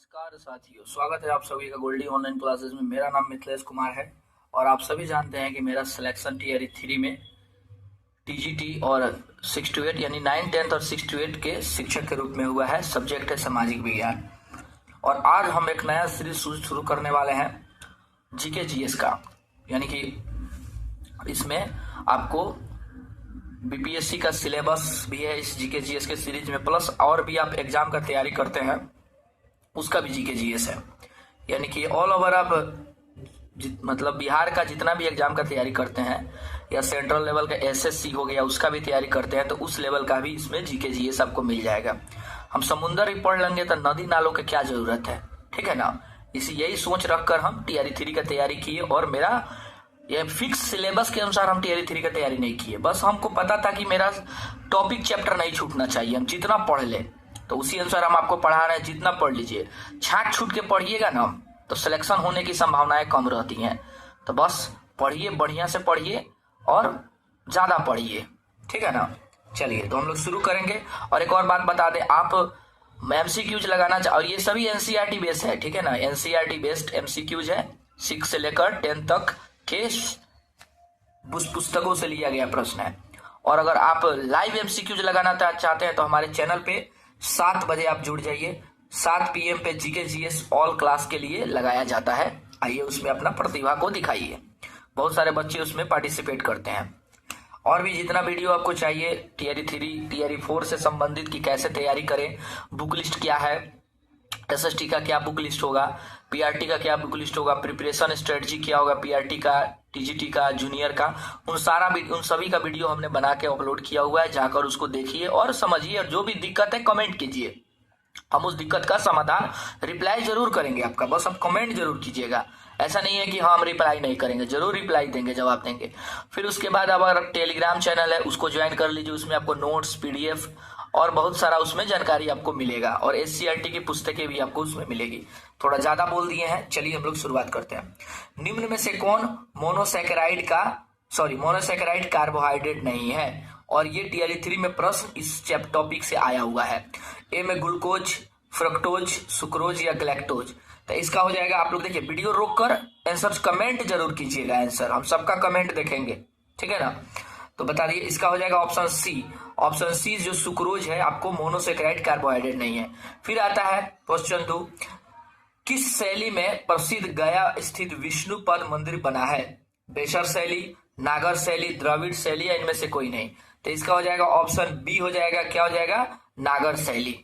नमस्कार साथियों, स्वागत है आप सभी का गोल्डी ऑनलाइन क्लासेस में। मेरा नाम मिथिलेश कुमार है और आप सभी जानते हैं कि मेरा सिलेक्शन टीआरई 3 में टीजीटी और 6 to 8 यानी 9, 10 और 6 to 8 के शिक्षक के रूप में हुआ है। सब्जेक्ट है सामाजिक विज्ञान और आज हम एक नया सीरीज शुरू करने वाले हैं जीके जीएस का, यानी कि इसमें आपको बीपीएससी का सिलेबस भी है इस जीके जीएस के सीरीज में, प्लस और भी आप एग्जाम का तैयारी करते हैं उसका भी जीके जीएस है। यानी कि ऑल ओवर आप मतलब बिहार का जितना भी एग्जाम का तैयारी करते हैं या सेंट्रल लेवल का एसएससी हो गया उसका भी तैयारी करते हैं तो उस लेवल का भी इसमें जीके जीएस आपको मिल जाएगा। हम समुंदर ही पढ़ लेंगे तो नदी नालों की क्या जरूरत है, ठीक है ना। यही सोच रखकर हम टीआरई 3 का तैयारी किए और मेरा ये फिक्स सिलेबस के अनुसार हम टीआरई 3 का तैयारी नहीं किए। बस हमको पता था कि मेरा टॉपिक चैप्टर नहीं छूटना चाहिए, हम जितना पढ़ ले तो उसी अनुसार हम आपको पढ़ा रहे हैं। जितना पढ़ लीजिए, छाट छूट के पढ़िएगा ना तो सिलेक्शन होने की संभावनाएं कम रहती हैं। तो बस पढ़िए, बढ़िया से पढ़िए और ज्यादा पढ़िए, ठीक है ना। चलिए तो हम लोग शुरू करेंगे। और एक और बात बता दें, आप एमसीक्यूज लगाना और ये सभी एनसीईआरटी बेस्ड है, ठीक है ना। एनसीईआरटी बेस्ड एमसीक्यूज है, 6 से लेकर 10 तक के पुस्तकों से लिया गया प्रश्न है। और अगर आप लाइव एमसीक्यूज लगाना चाहते हैं तो हमारे चैनल पे 7 बजे आप जुड़ जाइए। 7 PM पे जीके जीएस ऑल क्लास के लिए लगाया जाता है। आइए उसमें अपना प्रतिभा को दिखाइए। बहुत सारे बच्चे उसमें पार्टिसिपेट करते हैं। और भी जितना वीडियो आपको चाहिए टीआरई 3, टीआरई 4 से संबंधित कि कैसे तैयारी करें, बुक लिस्ट क्या है, एसएसटी का क्या बुक लिस्ट होगा, पीआरटी का क्या बुक लिस्ट होगा, प्रिपरेशन स्ट्रेटजी क्या होगा पीआरटी का, टीजीटी का, जूनियर का, उन सभी का वीडियो हमने बना के अपलोड किया हुआ है। जाकर उसको देखिए और समझिए और जो भी दिक्कत है कमेंट कीजिए। हम उस दिक्कत का समाधान रिप्लाई जरूर करेंगे आपका, बस आप कमेंट जरूर कीजिएगा। ऐसा नहीं है कि हाँ हम रिप्लाई नहीं करेंगे, जरूर रिप्लाई देंगे, जवाब देंगे। फिर उसके बाद अगर टेलीग्राम चैनल है उसको ज्वाइन कर लीजिए, उसमें आपको नोट्स, पीडीएफ और बहुत सारा उसमें जानकारी आपको मिलेगा और एससीईआरटी की पुस्तकें भी आपको उसमें मिलेगी। थोड़ा ज्यादा बोल दिए हैं, चलिए हम लोग शुरुआत करते हैं। निम्न में से कौन मोनोसैकेराइड कार्बोहाइड्रेट नहीं है? और ये टीआरई 3 में प्रश्न इस टॉपिक से आया हुआ है। ए में ग्लूकोज, फ्रक्टोज, सुक्रोज या ग्लैक्टोज। तो इसका हो जाएगा, आप लोग देखिए वीडियो रोक कर आंसर कमेंट जरूर कीजिएगा। आंसर हम सबका कमेंट देखेंगे, ठीक है ना। तो बता दिए, इसका हो जाएगा ऑप्शन सी। ऑप्शन सी जो सुक्रोज है आपको मोनोसैकेराइड कार्बोहाइड्रेट नहीं है। फिर आता है क्वेश्चन 2, किस शैली में प्रसिद्ध गया स्थित विष्णुपद मंदिर बना है? बेसर शैली, नागर शैली, द्रविड़ शैली या इनमें से कोई नहीं। तो इसका हो जाएगा ऑप्शन बी हो जाएगा, क्या हो जाएगा, नागर शैली।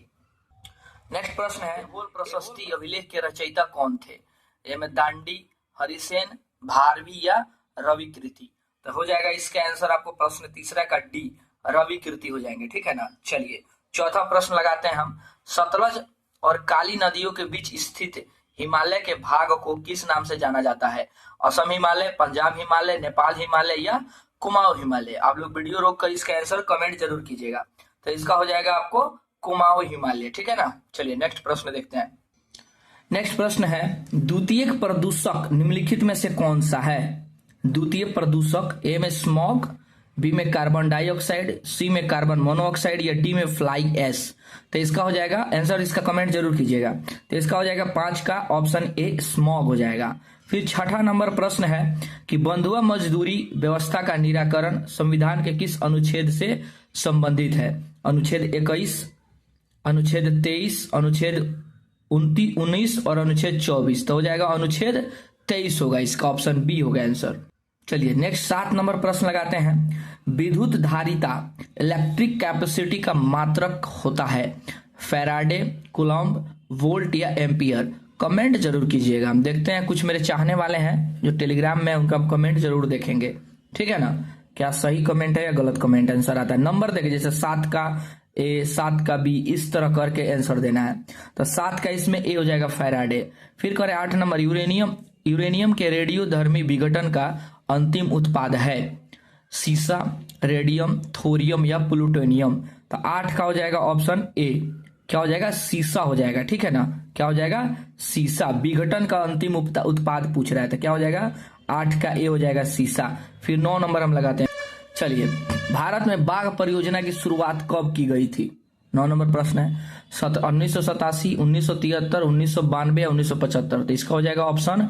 नेक्स्ट प्रश्न है, बोल प्रशस्ति अभिलेख के रचयिता कौन थे? ए में दांडी, हरिसेन, भारवी या रविकृति। तो हो जाएगा इसका आंसर आपको प्रश्न तीसरा का डी, रविकृति हो जाएंगे, ठीक है ना। चलिए चौथा प्रश्न लगाते हैं हम। सतलज और काली नदियों के बीच स्थित हिमालय के भाग को किस नाम से जाना जाता है? असम हिमालय, पंजाब हिमालय, नेपाल हिमालय या कुमाऊं हिमालय। आप लोग वीडियो रोक कर इसका आंसर कमेंट जरूर कीजिएगा। तो इसका हो जाएगा आपको कुमाऊं हिमालय, ठीक है ना। चलिए नेक्स्ट प्रश्न देखते हैं। नेक्स्ट प्रश्न है, द्वितीयक प्रदूषक निम्नलिखित में से कौन सा है? द्वितीय प्रदूषक, ए में स्मॉग, बी में कार्बन डाइऑक्साइड, सी में कार्बन मोनोऑक्साइड या डी में फ्लाई एश। तो इसका हो जाएगा आंसर, इसका कमेंट जरूर कीजिएगा। तो इसका हो जाएगा 5 का ऑप्शन ए, स्मॉग हो जाएगा। फिर छठा नंबर प्रश्न है कि बंधुआ मजदूरी व्यवस्था का निराकरण संविधान के किस अनुच्छेद से संबंधित है? अनुच्छेद 21, अनुच्छेद 23, अनुच्छेद 19 और अनुच्छेद 24। तो हो जाएगा अनुच्छेद 23 होगा, इसका ऑप्शन बी होगा आंसर। चलिए नेक्स्ट 7 नंबर प्रश्न लगाते हैं। विद्युत धारिता इलेक्ट्रिक कैपेसिटी का मात्रक होता है? फैराडे, कूलम्ब, वोल्ट या एम्पियर। कमेंट जरूर कीजिएगा। हम देखते हैं कुछ मेरे चाहने वाले हैं जो टेलीग्राम में, उनका कमेंट जरूर देखेंगे, ठीक है ना। क्या सही कमेंट है या गलत कमेंट आंसर आता है। नंबर देखिए, जैसे 7 का ए, 7 का बी, इस तरह करके आंसर देना है। तो 7 का इसमें ए हो जाएगा फैराडे। फिर करें 8 नंबर, यूरेनियम। यूरेनियम के रेडियोधर्मी विघटन का अंतिम उत्पाद है? सीसा, रेडियम, थोरियम या प्लूटोनियम। तो 8 का हो जाएगा ऑप्शन ए, क्या हो जाएगा, सीसा हो जाएगा, ठीक है ना। क्या हो जाएगा, सीसा। विघटन का अंतिम उत्पाद पूछ रहा है तो क्या हो जाएगा, 8 का ए हो जाएगा, सीसा। फिर 9 नंबर हम लगाते हैं। चलिए, भारत में बाघ परियोजना की शुरुआत कब की गई थी? 9 नंबर प्रश्न है 1987, 1973, 1992 या 1975। तो इसका हो जाएगा ऑप्शन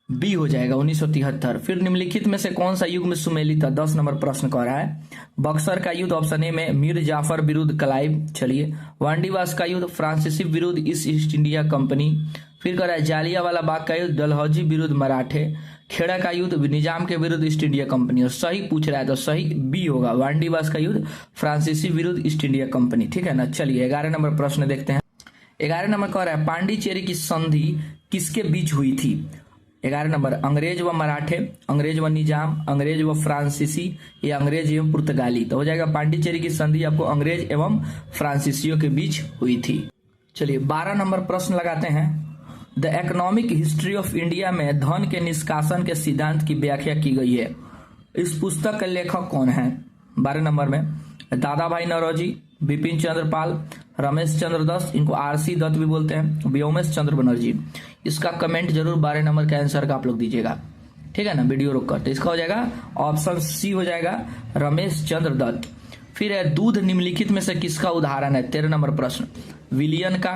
बी हो जाएगा 1973। फिर निम्नलिखित में से कौन सा युग में सुमेलित था? 10 नंबर प्रश्न कह रहा है। बक्सर का युद्ध ऑप्शन ए में मीर जाफर विरुद्ध क्लाइव। चलिए, वांडीवास का युद्ध फ्रांसीसी विरुद्ध ईस्ट इंडिया कंपनी। फिर कह रहा है जालियांवाला बाग का युद्ध डलहौजी विरुद्ध मराठे। खेड़ा का युद्ध निजाम के विरुद्ध ईस्ट इंडिया कंपनी। और सही पूछ रहा है तो सही बी होगा, वांडीवास का युद्ध फ्रांसीसी विरुद्ध ईस्ट इंडिया कंपनी। ठीक है ना। चलिए 11 नंबर प्रश्न देखते हैं। 11 नंबर कह रहा है पांडिचेरी की संधि किसके बीच हुई थी? 11 नंबर, अंग्रेज व मराठे, अंग्रेज व निजाम, अंग्रेज व फ्रांसीसी या अंग्रेज एवं पुर्तगाली। तो हो जाएगा पांडिचेरी की संधि आपको अंग्रेज एवं फ्रांसीसियों के बीच हुई थी। चलिए 12 नंबर प्रश्न लगाते हैं। The economic history of India में धन के निष्कासन के सिद्धांत की व्याख्या की गई है। इस पुस्तक के लेखक कौन है? 12 नंबर में दादा भाई नौरोजी, बिपिन चंद्र पाल, रमेश चंद्र दत्त, इनको आरसी दत्त भी बोलते हैं, व्योमेश चंद्र बनर्जी। इसका कमेंट जरूर 12 नंबर के आंसर का आप लोग दीजिएगा। ठीक है ना, वीडियो रोककर। तो इसका हो जाएगा ऑप्शन सी हो जाएगा, रमेश चंद्र दत्त। फिर है दूध निम्नलिखित में से किसका उदाहरण है? 13 नंबर प्रश्न, विलियन का,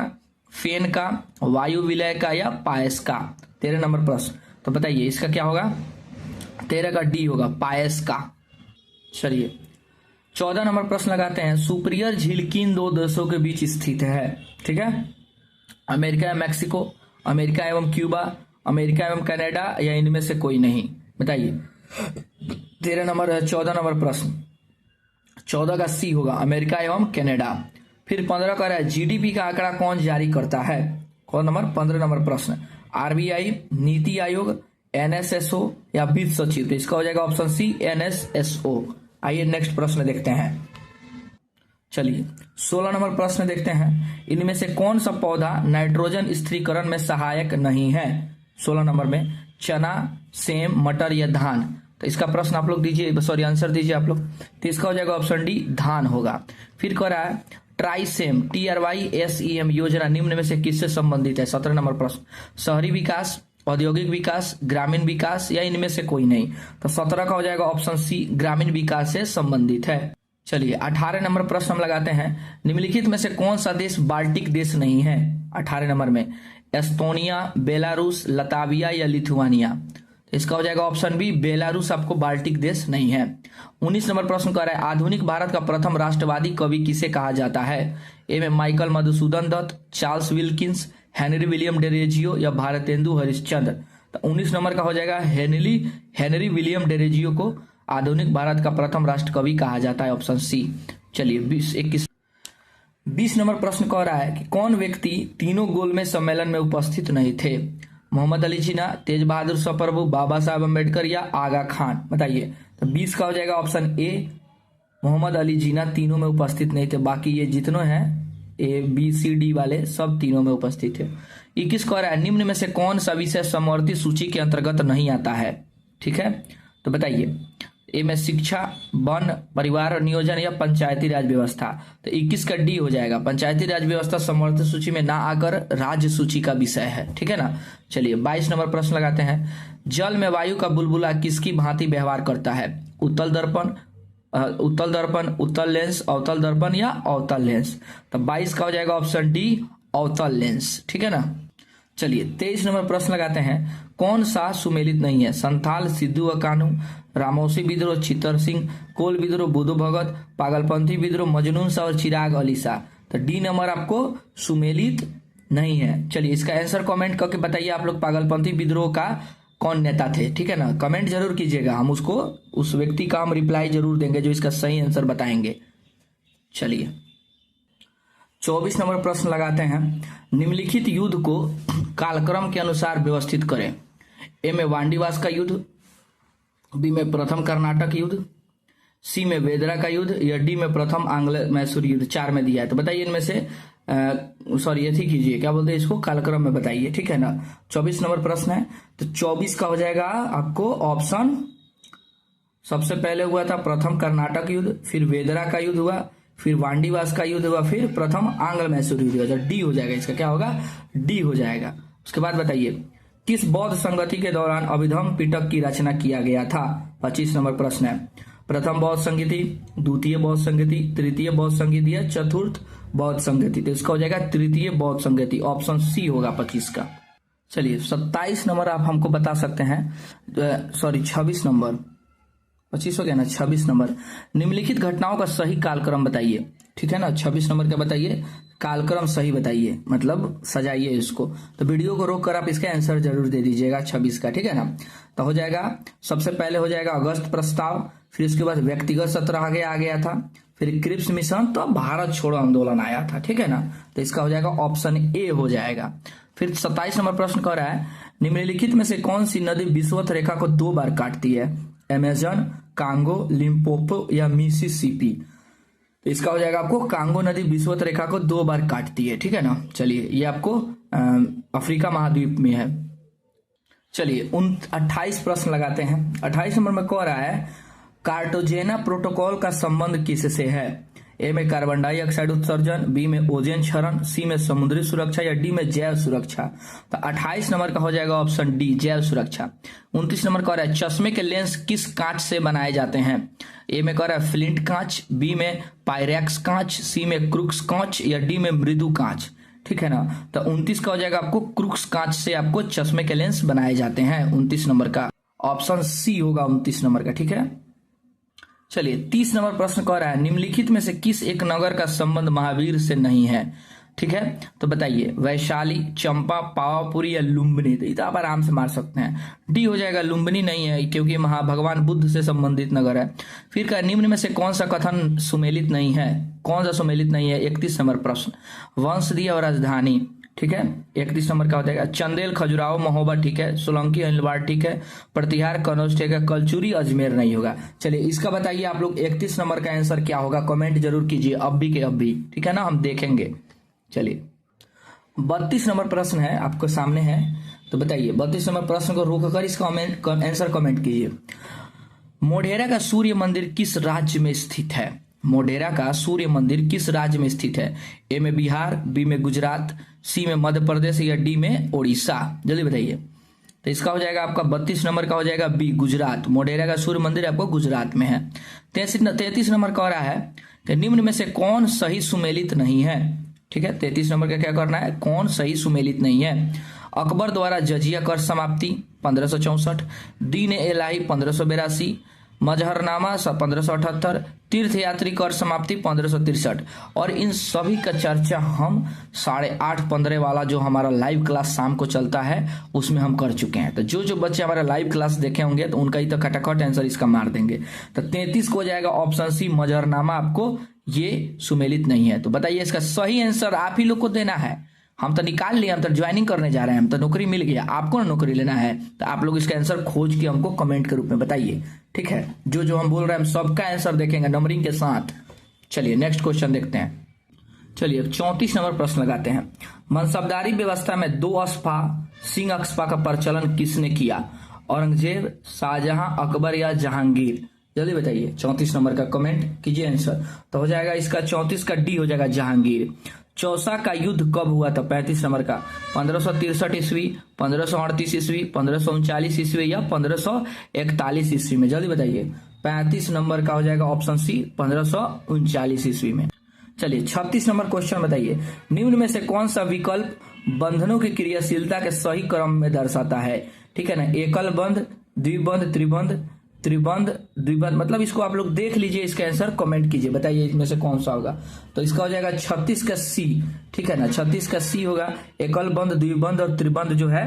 फेन का, वायु विलय का या पायस का। 13 नंबर प्रश्न। तो बताइए इसका क्या होगा? 13 का डी होगा, पायस का। चलिए 14 नंबर प्रश्न लगाते हैं। सुपीरियर झील किन दो देशों के बीच स्थित है? ठीक है, अमेरिका या मैक्सिको, अमेरिका एवं क्यूबा, अमेरिका एवं कनाडा या इनमें से कोई नहीं। बताइए 13 नंबर है 14 नंबर प्रश्न। 14 का सी होगा, अमेरिका एवं कनाडा। फिर 15 का है जीडीपी का आंकड़ा कौन जारी करता है? कौन नंबर? 15 नंबर प्रश्न, आरबीआई, नीति आयोग, एनएसएसओ या वित्त सचिव। तो इसका हो जाएगा ऑप्शन सी, एनएसएसओ। आइए नेक्स्ट प्रश्न देखते हैं। चलिए 16 नंबर प्रश्न देखते हैं। इनमें से कौन सा पौधा नाइट्रोजन स्थिरीकरण में सहायक नहीं है? 16 नंबर में चना, सेम, मटर या धान। तो इसका प्रश्न आप लोग दीजिए, सॉरी आंसर दीजिए आप लोग। तो इसका हो जाएगा ऑप्शन डी, धान होगा। फिर कह रहा है ट्राइसेम, TRYSEM योजना निम्न में से किससे संबंधित है? 17 नंबर प्रश्न, शहरी विकास, औद्योगिक विकास, ग्रामीण विकास या इनमें से कोई नहीं। तो 17 का हो जाएगा ऑप्शन सी, ग्रामीण विकास से संबंधित है। चलिए 18 नंबर प्रश्न हम लगाते हैं। निम्नलिखित में से कौन सा देश बाल्टिक देश नहीं है? 18 नंबर में एस्टोनिया, बेलारूस, लताविया या लिथुआनिया। इसका हो जाएगा ऑप्शन बी, बेलारूस आपको बाल्टिक देश नहीं है। 19 नंबर प्रश्न कह रहा है आधुनिक भारत का प्रथम राष्ट्रवादी कवि किसे कहा जाता है? ए में Michael Madhusudan Dutt, Charles Wilkins, Henry William Derozio या भारतेंदु हरिश्चंद्र। तो 19 नंबर का हो जाएगा हेनरी विलियम डेरेजियो को आधुनिक भारत का प्रथम राष्ट्र कवि कहा जाता है, ऑप्शन सी। चलिए 20 नंबर प्रश्न कह रहा है कि कौन व्यक्ति तीनों गोलमेज सम्मेलन में उपस्थित नहीं थे? मोहम्मद अली जिन्ना, तेज बहादुर सप्रभु, बाबा साहब अम्बेडकर या आगा खान। बताइए। तो 20 का हो जाएगा ऑप्शन ए, मोहम्मद अली जिन्ना तीनों में उपस्थित नहीं थे। बाकी ये जितनों हैं ए बी सी डी वाले सब तीनों में उपस्थित थे। 21 कह रहा है निम्न में से कौन सा विषय समवर्ती सूची के अंतर्गत नहीं आता है? ठीक है, तो बताइए। ए में शिक्षा, वन, परिवार नियोजन या पंचायती राज व्यवस्था। तो 21 का डी हो जाएगा, पंचायती राज व्यवस्था समवर्ती सूची में ना आकर राज्य सूची का विषय है। ठीक है ना। चलिए 22 नंबर प्रश्न लगाते हैं। जल में वायु का बुलबुला किसकी भांति व्यवहार करता है? उत्तल दर्पण, उत्तल लेंस, अवतल दर्पण या अवतल लेंस। तो 22 का हो जाएगा ऑप्शन डी, अवतल लेंस। ठीक है ना। चलिए 23 नंबर प्रश्न लगाते हैं। कौन सा सुमेलित नहीं है? संथाल, सिद्धू व कान्हू, रामोसी विद्रोह, चित्तर सिंह, कोल विद्रोह, बुधो भगत, पागलपंथी विद्रोह, मजनून शाह और चिराग अली शाह। तो डी नंबर आपको सुमेलित नहीं है। चलिए इसका आंसर कमेंट करके बताइए आप लोग, पागलपंथी विद्रोह का कौन नेता थे? ठीक है ना, कमेंट जरूर कीजिएगा, हम उसको उस व्यक्ति का हम रिप्लाई जरूर देंगे जो इसका सही आंसर बताएंगे। चलिए 24 नंबर प्रश्न लगाते हैं। निम्नलिखित युद्ध को कालक्रम के अनुसार व्यवस्थित करें। ए में वांडीवास का युद्ध, बी में प्रथम कर्नाटक युद्ध, सी में वेदरा का युद्ध या डी में प्रथम आंग्ल मैसूर युद्ध। 4 में दिया है। तो बताइए इनमें से सॉरी यथी कीजिए, क्या बोलते हैं इसको, कालक्रम में बताइए। ठीक है ना। 24 नंबर प्रश्न है। तो 24 का हो जाएगा आपको ऑप्शन, सबसे पहले हुआ था प्रथम कर्नाटक युद्ध, फिर वेदरा का युद्ध हुआ, फिर वांडीवास का युद्ध हुआ, फिर प्रथम आंग्ल मैसूर युद्ध हुआ। डी हो जाएगा इसका, क्या होगा, डी हो जाएगा। उसके बाद बताइए किस बौद्ध संगति के दौरान अभिधम पिटक की रचना किया गया था? 25 नंबर प्रश्न है। प्रथम बौद्ध संगति, द्वितीय बौद्ध संगति, तृतीय बौद्ध संगति या चतुर्थ बौद्ध संगति। तो इसका हो जाएगा तृतीय बौद्ध संगति, ऑप्शन सी होगा 25 का। चलिए 27 नंबर आप हमको बता सकते हैं, सॉरी 26 नंबर, 25 हो गया ना, 26 नंबर, निम्नलिखित घटनाओं का सही कालक्रम बताइए। ठीक है ना, 26 नंबर का बताइए, कालक्रम सही बताइए, मतलब सजाइए इसको। तो वीडियो को रोक कर आप इसका आंसर जरूर दे दीजिएगा 26 का, ठीक है ना। तो हो जाएगा, सबसे पहले हो जाएगा अगस्त प्रस्ताव, फिर उसके बाद व्यक्तिगत सत्र आगे आ गया था, फिर क्रिप्स मिशन, तो भारत छोड़ो आंदोलन आया था, ठीक है ना। तो इसका हो जाएगा ऑप्शन ए हो जाएगा। फिर 27 नंबर प्रश्न कह रहा है, निम्नलिखित में से कौन सी नदी विषुवत रेखा को 2 बार काटती है? अमेजन, कांगो, लिम्पोपो या मिसिसिपी। तो इसका हो जाएगा आपको कांगो नदी विषुवत रेखा को 2 बार काटती है, ठीक है ना। चलिए ये आपको अफ्रीका महाद्वीप में है। चलिए 28 प्रश्न लगाते हैं। 28 नंबर में कह रहा है, कार्टाजेना प्रोटोकॉल का संबंध किससे है? ए में कार्बन डाइऑक्साइड उत्सर्जन, बी में ओजोन क्षरण, सी में समुद्री सुरक्षा या डी में जैव सुरक्षा। तो 28 नंबर का हो जाएगा ऑप्शन डी, जैव सुरक्षा। 29 नंबर कह रहा है, चश्मे के लेंस किस कांच से बनाए जाते हैं? ए में कह रहा है फ्लिंट कांच, बी में पायरेक्स कांच, सी में क्रूक्स कांच या डी में मृदु कांच। ठीक है ना। तो 29 का हो जाएगा आपको क्रूक्स कांच से आपको चश्मे के लेंस बनाए जाते हैं। 29 नंबर का ऑप्शन सी होगा 29 नंबर का, ठीक है। चलिए 30 नंबर प्रश्न कह रहा है, निम्नलिखित में से किस एक नगर का संबंध महावीर से नहीं है? ठीक है, तो बताइए, वैशाली, चंपा, पावापुरी या लुम्बिनी। तो ये तो आप आराम से मार सकते हैं, डी हो जाएगा, लुम्बिनी नहीं है क्योंकि भगवान बुद्ध से संबंधित नगर है। फिर का निम्न में से कौन सा कथन सुमेलित नहीं है? कौन सा सुमेलित नहीं है? 31 नंबर प्रश्न, वंशदीय और राजधानी। ठीक है, 31 नंबर का हो जाएगा, चंदेल, खजुराहो, महोबा, ठीक है, सोलंकी, अहिलवाड़, ठीक है, प्रतिहार, कनौज, ठीक है, कलचुरी, अजमेर नहीं होगा। चलिए इसका बताइए आप लोग 31 नंबर का आंसर क्या होगा, कमेंट जरूर कीजिए अब भी के अब भी, ठीक है ना, हम देखेंगे। चलिए 32 नंबर प्रश्न है आपको सामने है, तो बताइए 32 नंबर प्रश्न को रोककर इसका आंसर कमेंट कीजिए। मोढेरा का सूर्य मंदिर किस राज्य में स्थित है? मोढेरा का सूर्य मंदिर किस राज्य में स्थित है? ए में बिहार, बी में गुजरात, सी में मध्य प्रदेश या डी में ओडिशा। जल्दी बताइए। तो इसका हो जाएगा आपका 32 नंबर का हो जाएगा बी, गुजरात। मोढेरा का सूर्य मंदिर आपको गुजरात में है। 33 नंबर कह रहा है कि निम्न में से कौन सही सुमेलित नहीं है? ठीक है, 33 नंबर का क्या करना है, कौन सही सुमेलित नहीं है? अकबर द्वारा जजिया कर समाप्ति 1564, दीन इलाही 1582, मजहरनामा 1578, तीर्थयात्री कर समाप्ति 1563। और इन सभी का चर्चा हम 8:30-15 वाला जो हमारा लाइव क्लास शाम को चलता है उसमें हम कर चुके हैं। तो जो बच्चे हमारा लाइव क्लास देखे होंगे तो उनका ही तो खटाखट आंसर इसका मार देंगे। तो 33 को हो जाएगा ऑप्शन सी, मजहरनामा आपको ये सुमेलित नहीं है। तो बताइए इसका सही आंसर आप ही लोग को देना है। हम तो निकाल लिए, हम तो ज्वाइनिंग करने जा रहे हैं, हम तो नौकरी मिल गया, आपको ना नौकरी लेना है। तो आप लोग इसका आंसर खोज के हमको कमेंट के रूप में बताइए, ठीक है। जो हम बोल रहे हैं हम सबका आंसर देखेंगे नंबरिंग के साथ। चलिए नेक्स्ट क्वेश्चन देखते हैं। चलिए 34 नंबर प्रश्न लगाते हैं। मनसबदारी व्यवस्था में 2 अस्पा, सिंह अस्पा का प्रचलन किसने किया? औरंगजेब, शाहजहां, अकबर या जहांगीर? जल्दी बताइए, 34 नंबर का कमेंट कीजिए आंसर। तो हो जाएगा इसका 34 का डी हो जाएगा, जहांगीर। चौसा का युद्ध कब हुआ था? 35 नंबर का 1563 ईस्वी, 1538 ईस्वी, 1539 ईस्वी या 1541 ईस्वी में? जल्दी बताइए। 35 नंबर का हो जाएगा ऑप्शन सी, 1539 ईस्वी में। चलिए 36 नंबर क्वेश्चन बताइए, निम्न में से कौन सा विकल्प बंधनों की क्रियाशीलता के सही क्रम में दर्शाता है? ठीक है ना, एकल बंध, द्विबंध, त्रिबंध, त्रिबंध, द्विबंध, मतलब इसको आप लोग देख लीजिए, इसका आंसर कमेंट कीजिए, बताइए इसमें से कौन सा होगा। तो इसका हो जाएगा 36 का सी, ठीक है ना, 36 का सी होगा, एकल बंध, द्विबंध और त्रिबंध जो है,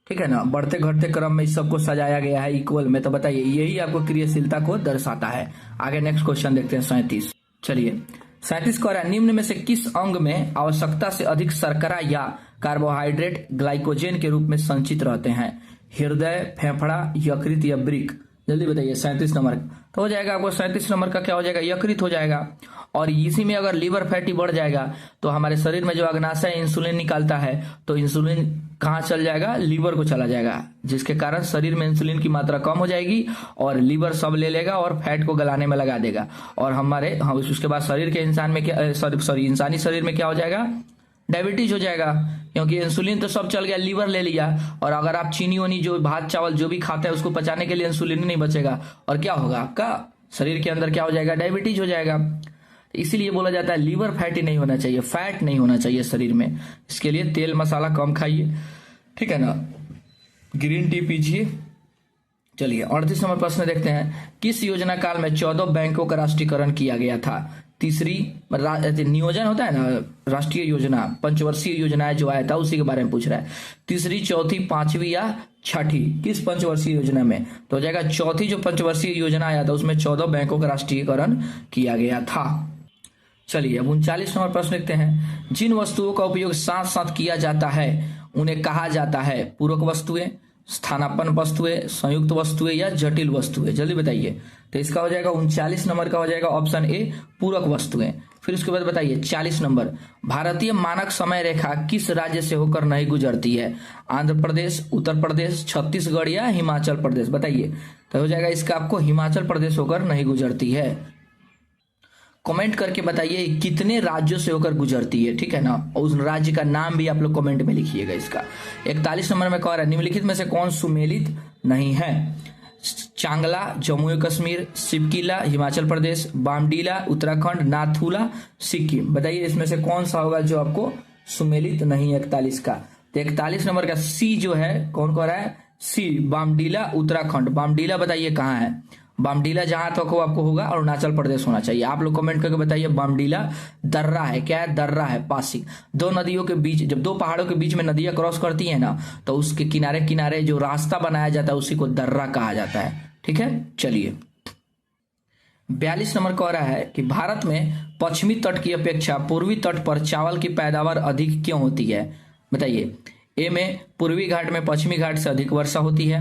ठीक है ना, बढ़ते घटते क्रम में इस सबको सजाया गया है इक्वल में। तो बताइए यही आपको क्रियाशीलता को दर्शाता है। आगे नेक्स्ट क्वेश्चन देखते हैं 37। चलिए 37 कह रहा है, निम्न में से किस अंग में आवश्यकता से अधिक शर्करा या कार्बोहाइड्रेट ग्लाइकोजेन के रूप में संचित रहते हैं? हृदय, फेफड़ा, यकृत या वृक्क? जल्दी बताइए 37 नंबर। तो हो जाएगा आपको 37 नंबर का क्या हो जाएगा, यकृत हो जाएगा। और इसी में अगर लीवर फैटी बढ़ जाएगा तो हमारे शरीर में जो अग्नाशय इंसुलिन निकालता है, तो इंसुलिन कहाँ चल जाएगा, लीवर को चला जाएगा, जिसके कारण शरीर में इंसुलिन की मात्रा कम हो जाएगी और लीवर सब ले लेगा और फैट को गलाने में लगा देगा। और उसके बाद शरीर के इंसानी शरीर में क्या हो जाएगा, डायबिटीज हो जाएगा, क्योंकि इंसुलिन तो सब चल गया, लीवर ले लिया, और अगर आप चीनी वनी जो भात चावल जो भी खाते हैं उसको पचाने के लिए इंसुलिन नहीं बचेगा, और क्या होगा आपका शरीर के अंदर क्या हो जाएगा, डायबिटीज हो जाएगा। इसीलिए बोला जाता है लीवर फैटी नहीं होना चाहिए, फैट नहीं होना चाहिए शरीर में। इसके लिए तेल मसाला कम खाइए, ठीक है ना, ग्रीन टी पीजिए। चलिए 38 नंबर प्रश्न देखते हैं, किस योजना काल में 14 बैंकों का राष्ट्रीयकरण किया गया था? तीसरी नियोजन होता है ना, राष्ट्रीय योजना, पंचवर्षीय योजनाएं जो आया था उसी के बारे में पूछ रहा है। तीसरी, चौथी, पांचवी या छठी, किस पंचवर्षीय योजना में? तो हो जाएगा चौथी जो पंचवर्षीय योजना आया था उसमें 14 बैंकों का राष्ट्रीयकरण किया गया था। चलिए अब 39 नंबर प्रश्न देखते हैं, जिन वस्तुओं का उपयोग साथ साथ किया जाता है उन्हें कहा जाता है? पूरक वस्तुएं, स्थानापन्न वस्तुएं, संयुक्त वस्तुएं या जटिल वस्तुएं? जल्दी बताइए। तो इसका हो जाएगा 39 नंबर का हो जाएगा ऑप्शन ए, पूरक वस्तुएं। फिर उसके बाद बताइए 40 नंबर, भारतीय मानक समय रेखा किस राज्य से होकर नहीं गुजरती है? आंध्र प्रदेश, उत्तर प्रदेश, छत्तीसगढ़ या हिमाचल प्रदेश? बताइए। तो हो जाएगा इसका आपको हिमाचल प्रदेश होकर नहीं गुजरती है। कमेंट करके बताइए कितने राज्यों से होकर गुजरती है, ठीक है ना, और उस राज्य का नाम भी आप लोग कमेंट में लिखिएगा इसका। 41 नंबर में कह रहा है, निम्नलिखित में से कौन सुमेलित नहीं है? चांगला जम्मू कश्मीर, शिवकिला हिमाचल प्रदेश, बामडीला उत्तराखंड, नाथुला सिक्किम? बताइए इसमें से कौन सा होगा जो आपको सुमेलित नहीं है 41 का? तो 41 नंबर का सी जो है, कौन कह रहा है? सी, बामडीला उत्तराखंड। बामडीला बताइए कहाँ है? बामडीला जहां तक हो आपको होगा अरुणाचल प्रदेश होना चाहिए। आप लोग कमेंट करके बताइए बामडीला दर्रा है, क्या है? दर्रा है, पासिंग। दो नदियों के बीच, जब दो पहाड़ों के बीच में नदियां क्रॉस करती है ना, तो उसके किनारे किनारे जो रास्ता बनाया जाता है उसी को दर्रा कहा जाता है, ठीक है। चलिए 42 नंबर कह रहा है कि भारत में पश्चिमी तट की अपेक्षा पूर्वी तट पर चावल की पैदावार अधिक क्यों होती है? बताइए। ए में पूर्वी घाट में पश्चिमी घाट से अधिक वर्षा होती है,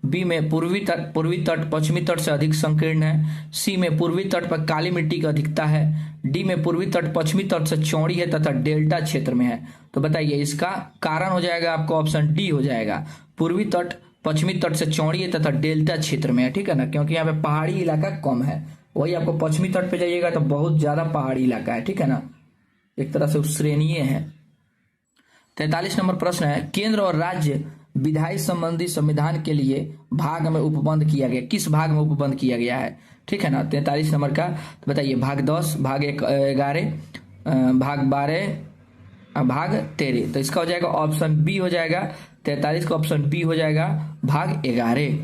बी में पूर्वी तट पश्चिमी तट से अधिक संकीर्ण है, सी में पूर्वी तट पर काली मिट्टी की अधिकता है, डी में पूर्वी तट पश्चिमी तट से चौड़ी है तथा डेल्टा क्षेत्र में है। तो बताइए इसका कारण हो जाएगा आपको ऑप्शन डी हो जाएगा, पूर्वी तट पश्चिमी तट से चौड़ी है तथा डेल्टा क्षेत्र में है, ठीक है ना, क्योंकि यहाँ पे पहाड़ी इलाका कम है। वही आपको पश्चिमी तट पे जाइएगा तो बहुत ज्यादा पहाड़ी इलाका है, ठीक है ना, एक तरह से श्रेणीय है। 43 नंबर प्रश्न है, केंद्र और राज्य विधायी संबंधी संविधान के लिए भाग में उपबंध किया गया, किस भाग में उपबंध किया गया है? ठीक है ना। 43 नंबर का तो बताइए, भाग 10, भाग 11, भाग 12, भाग 13। तो इसका हो जाएगा ऑप्शन बी हो जाएगा, 43 का ऑप्शन बी हो जाएगा भाग 11।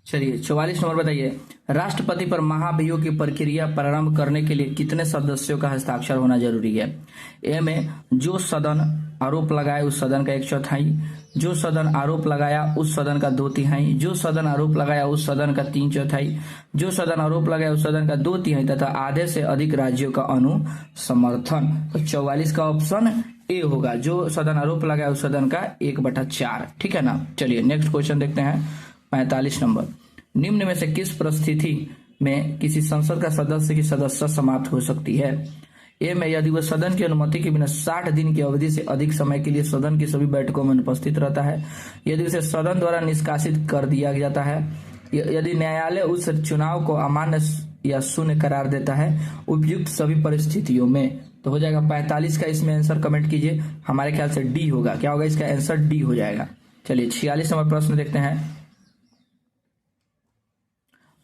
चलिए 44 नंबर बताइए, राष्ट्रपति पर महाभियोग की प्रक्रिया प्रारंभ करने के लिए कितने सदस्यों का हस्ताक्षर होना जरूरी है? ए में जो सदन आरोप लगाए उस सदन का 1/4, जो सदन आरोप लगाया उस सदन का 2/3, जो सदन आरोप लगाया उस सदन का 3/4, जो सदन आरोप लगाया उस सदन का 2/3 तथा आधे से अधिक राज्यों का अनुसमर्थन। तो 44 का ऑप्शन ए होगा, जो सदन आरोप लगाया उस सदन का 1/4, ठीक है ना। चलिए नेक्स्ट क्वेश्चन देखते हैं 45 नंबर, निम्न में से किस परिस्थिति में किसी संसद का सदस्य की सदस्यता समाप्त हो सकती है? ए में यदि वह सदन की अनुमति के बिना 60 दिन की अवधि से अधिक समय के लिए सदन की सभी बैठकों में उपस्थित रहता है, यदि उसे सदन द्वारा निष्कासित कर दिया जाता है, यदि न्यायालय उस चुनाव को अमान्य या शून्य करार देता है, उपयुक्त सभी परिस्थितियों में। तो हो जाएगा 45 का इसमें आंसर कमेंट कीजिए, हमारे ख्याल से डी होगा। क्या होगा इसका आंसर? डी हो जाएगा। चलिए 46 नंबर प्रश्न देखते हैं,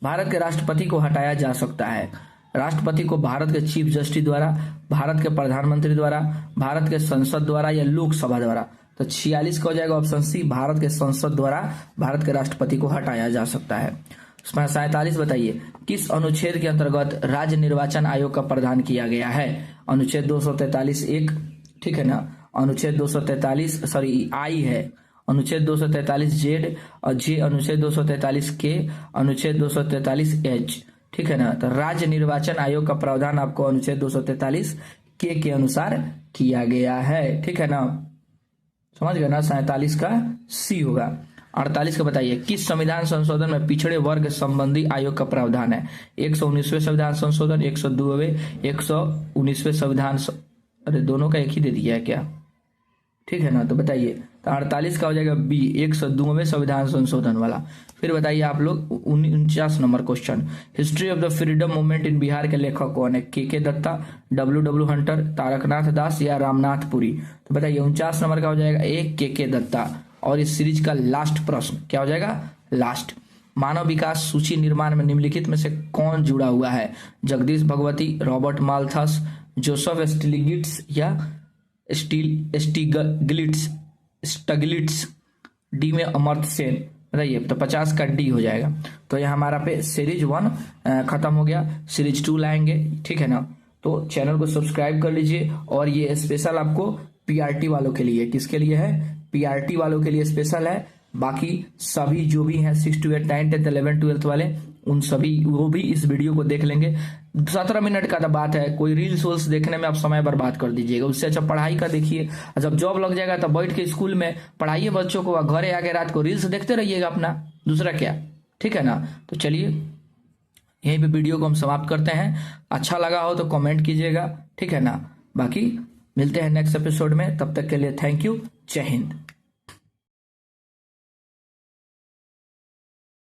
भारत के राष्ट्रपति को हटाया जा सकता है। राष्ट्रपति को भारत के चीफ जस्टिस द्वारा, भारत के प्रधानमंत्री द्वारा, भारत के संसद द्वारा या लोकसभा द्वारा? तो 46 का हो जाएगा ऑप्शन सी, भारत के संसद द्वारा भारत के राष्ट्रपति को हटाया जा सकता है। उसमें 47 बताइए, किस अनुच्छेद के अंतर्गत राज्य निर्वाचन आयोग का प्रावधान किया गया है? अनुच्छेद 243(1), ठीक है ना, अनुच्छेद 243 सॉरी आई है, अनुच्छेद 243 जेड और जे अनुच्छेद 243 के, अनुच्छेद 243 एच, ठीक है ना। तो राज्य निर्वाचन आयोग का प्रावधान आपको अनुच्छेद 243 के अनुसार किया गया है, ठीक है ना, समझ गए ना। 47 का सी होगा। 48 का बताइए, किस संविधान संशोधन में पिछड़े वर्ग संबंधी आयोग का प्रावधान है? 119वें संविधान संशोधन, 102वें, 119वें संविधान, अरे दोनों का एक ही दे दिया है क्या? ठीक है ना। तो बताइए, तो 48 का हो जाएगा बी, 102वें संविधान संशोधन वाला। फिर बताइए आप लोग 49 number question, history of the freedom movement in Bihar के लेखक कौन है? के दत्ता, डब्ल्यू हंटर, तारकनाथ दास या रामनाथ पुरी? तो बताइए 49 नंबर का हो जाएगा ए, के दत्ता। और इस सीरीज का लास्ट प्रश्न क्या हो जाएगा? लास्ट, मानव विकास सूची निर्माण में निम्नलिखित में से कौन जुड़ा हुआ है? Jagdish Bhagwati, Robert Malthus, Joseph Stiglitz या स्टिग्लिट्स? डी में अमर्त्य सेन। बताइए, तो 50 का डी हो जाएगा। तो यह हमारा पे सीरीज 1 खत्म हो गया, सीरीज 2 लाएंगे, ठीक है ना? तो चैनल को सब्सक्राइब कर लीजिए। और ये स्पेशल आपको पीआरटी वालों के लिए, किसके लिए है? पीआरटी वालों के लिए स्पेशल है। बाकी सभी जो भी हैं 6 to 8, 9, 10, 11, 12 वाले, उन सभी वो भी इस वीडियो को देख लेंगे। 17 मिनट का तो बात है, कोई रील्स वोल्स देखने में आप समय बर्बाद कर दीजिएगा, उससे अच्छा पढ़ाई का देखिए। जब जॉब लग जाएगा तब बैठ के स्कूल में पढ़ाइए बच्चों को, घरे आके रात को रील्स देखते रहिएगा अपना, दूसरा क्या, ठीक है ना? तो चलिए यहीं पे वीडियो को हम समाप्त करते हैं। अच्छा लगा हो तो कमेंट कीजिएगा, ठीक है ना? बाकी मिलते हैं नेक्स्ट एपिसोड में, तब तक के लिए थैंक यू, जय हिंद।